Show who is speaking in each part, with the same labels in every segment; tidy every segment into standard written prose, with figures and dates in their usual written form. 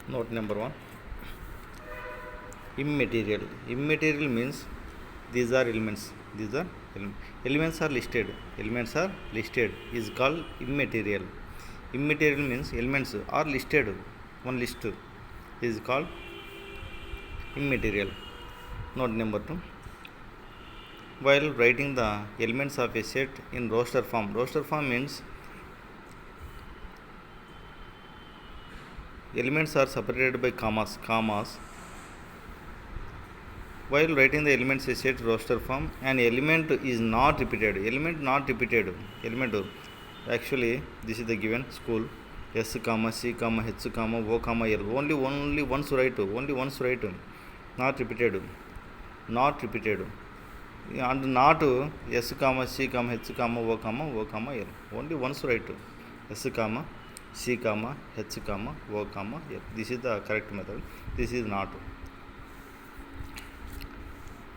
Speaker 1: Note number 1. Immaterial. Immaterial means these are elements. Elements are listed. Elements are listed is called immaterial. Immaterial means elements are listed. One list is called immaterial. Note number 2. While writing the elements of a set in roster form means elements are separated by commas. While writing the elements a set roster form, an element is not repeated. Element actually this is the given school. S, C, H, O, L. Only once write. Not repeated. And not S, C, H, O, L. Only once write. S, C, H, O, L. This is the correct method. This is not.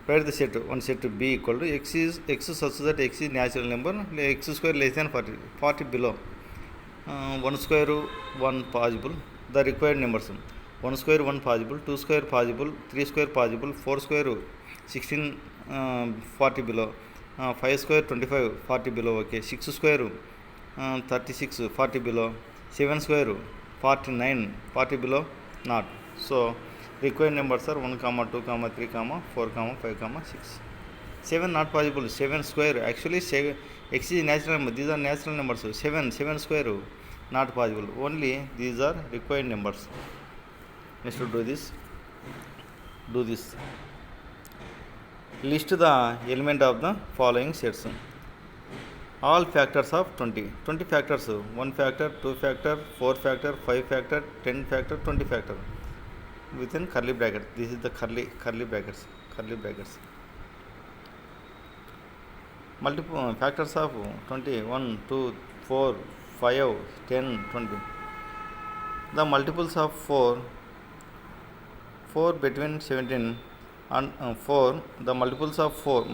Speaker 1: Write the set. One set B equal to x such that x is natural number, x square less than 40 below. 1 square 1 possible. The required numbers: 1 square 1 possible, 2 square possible, 3 square possible, 4 square 16 40 below, 5 square 25 40 below. Okay, 6 square 36 40 below, 7 square 49 40 below. Not so. Required numbers are 1, 2, 3, 4, 5, 6. 7 not possible. 7 square actually x is natural number. These are natural numbers. 7 square not possible. Only these are required numbers. Next to do this. List the element of the following sets. All factors of 20. 20 factors. 1 factor, 2 factor, 4 factor, 5 factor, 10 factor, 20 factor. Within curly bracket. This is the curly brackets. Multiple factors of 20. 1, 2, 4, 5, 10, 20. The multiples of 4 between 17 and 4. The multiples of 4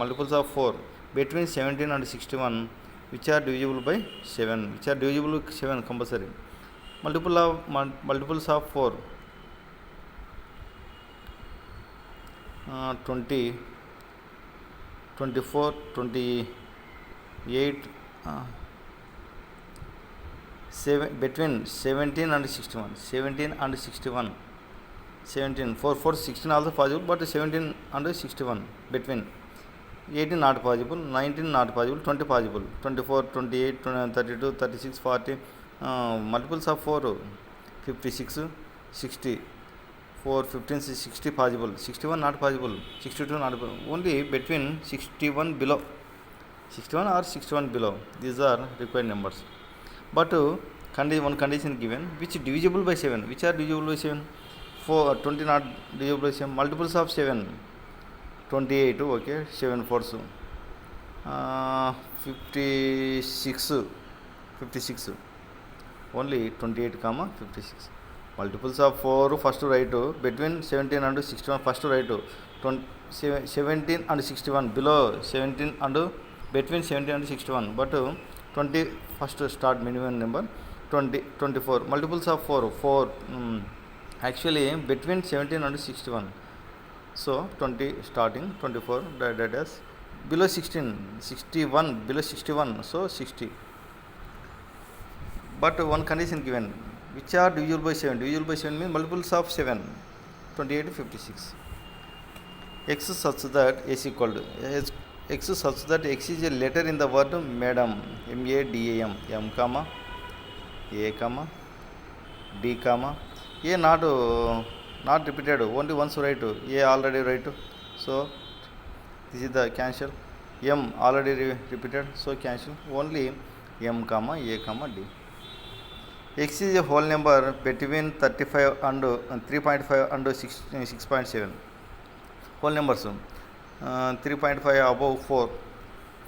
Speaker 1: between 17 and 61, which are divisible by 7. Compulsory. Multiples of 4. 20, 24, 28, between 17 and 61. 4, 16 also possible, but 17 and 61 between. 18 not possible, 19 not possible, 20 possible, 24, 28, 32, 36, 40. Multiples of 4, 56, 60. 4, 15, 60 possible, 61 not possible, 62 not possible. Only between 61 below. 61 or 61 below. These are required numbers. But one condition given, which divisible by 7. Which are divisible by 7? 4, 20 not divisible by 7. Multiples of 7. 28, okay, 7 fours. 56. Only 28, 56. Multiples of 4 first write between 17 and 61 first write 17 and 61 below 17 and between 17 and 61, but 20 first start minimum number. 24 multiples of 4 actually between 17 and 61, so 20 starting 24 that is below 16, 61 below 61, so 60. But one condition given, which are divisible by 7. Divisible by 7 means multiples of 7. 28 to 56. X such that S equal to X such that X is a letter in the word madam. M-A-D-A-M. M, comma, A, comma, D, comma. A not repeated. Only once write. A already write. So this is the cancel. M already repeated. So cancel. Only M, comma, A, comma, D. X is a whole number between 35 and 3.5 and 6.7. Whole numbers. 3.5 above 4,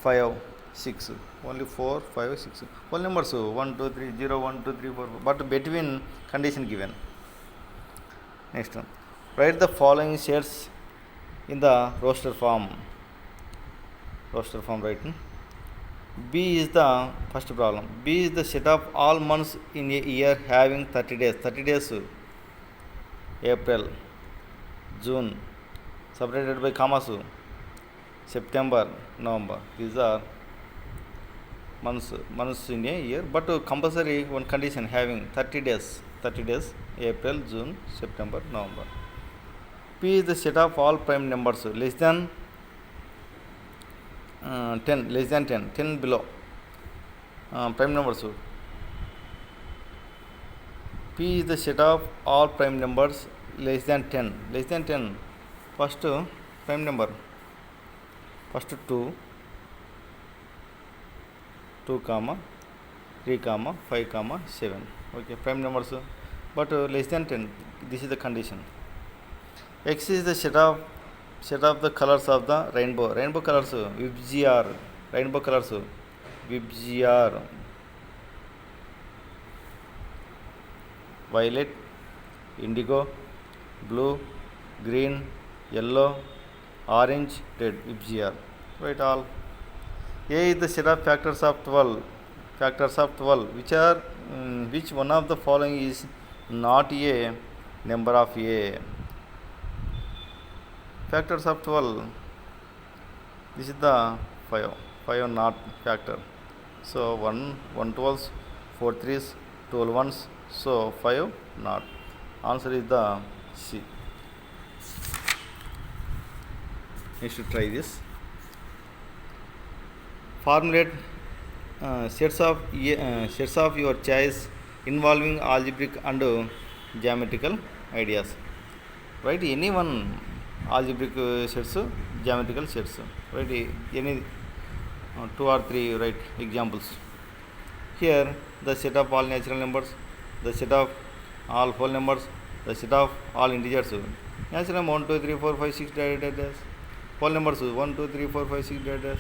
Speaker 1: 5, 6. Only 4, 5, 6. Whole numbers 1, 2, 3, 0, 1, 2, 3, 4. But between condition given. Next one. Write the following sets in the roster form. Write. B is the first problem. B is the set of all months in a year having 30 days. 30 days. April, June, separated by commas, September, November. These are months in a year, but compulsory one condition having 30 days, April, June, September, November. P is the set of all prime numbers less than 10 below prime numbers. P is the set of all prime numbers less than 10. First prime number, first 2 comma 3 comma 5 comma 7. Okay, prime numbers, but less than 10. This is the condition. X is the set of the colors of the rainbow colors, VIBGR, rainbow colors, VIBGR, violet, indigo, blue, green, yellow, orange, red, VIBGR. Write all. A is the set of factors of 12, which one of the following is not a number of A. Factors of 12, this is the 5 not factor. So 1 12s, 4 3s, 12 1s, so 5 not. Answer is the C. You should try this. Formulate sets of your choice involving algebraic and geometrical ideas. Write any one algebraic sets, geometrical sets. Write any 2 or 3 write examples. Here the set of all natural numbers, the set of all whole numbers, the set of all integers. Natural number 1 2 3 4 5 6 dash. Whole numbers 1 2 3 4 5 6 dash.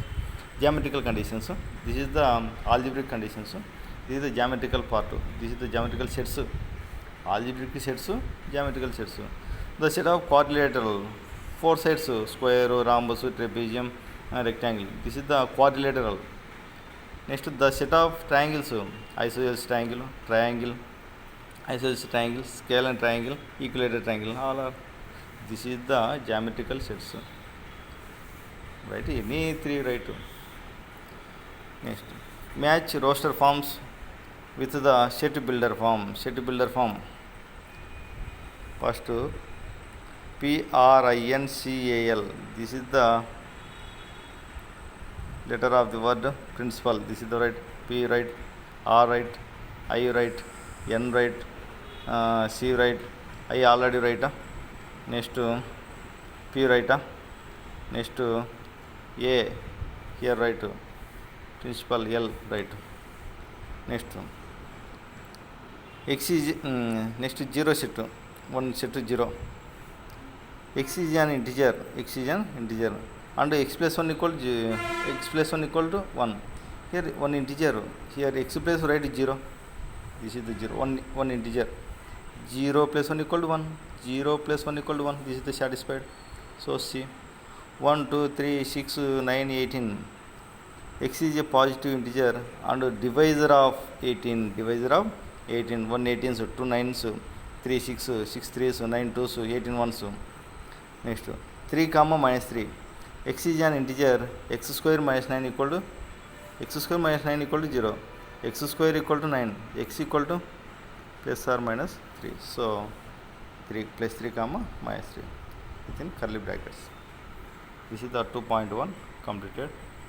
Speaker 1: Geometrical conditions. This is the algebraic conditions. This is the geometrical part. This is the geometrical sets. Algebraic sets, geometrical sets. The set of quadrilateral, 4 sides, square, rhombus, trapezium, rectangle. This is the quadrilateral. Next, the set of triangles, isosceles triangle, isosceles triangle, scale triangle, equilateral triangle. All are. This is the geometrical sets. Right? Any 3 right. Next, match roster forms with the set builder form. First, PRINCAL. This is the letter of the word principal. This is the right. P right, R right, I right, N right, C right. I already right. Next, P right. Next, A here right. Principal L right. Next, X is next 0 set, 1 set 0. X is an integer, and x plus 1 equal to 1. Here 1 integer, here x plus write 0. This is the 0, 1 integer. 0 plus 1 equal to 1. This is the satisfied. So C. 1 2 3 6 9 18. X is a positive integer and divisor of 18. 1 18s, 2 9s, 3 6, 6 3s, 9 2s, 18 1s. Next, 3 comma minus 3. X is an integer. X square minus 9 equal to 0. X square equal to 9. X equal to plus or minus 3. So 3 plus 3 comma minus 3 within curly brackets. This is the 2.1 completed.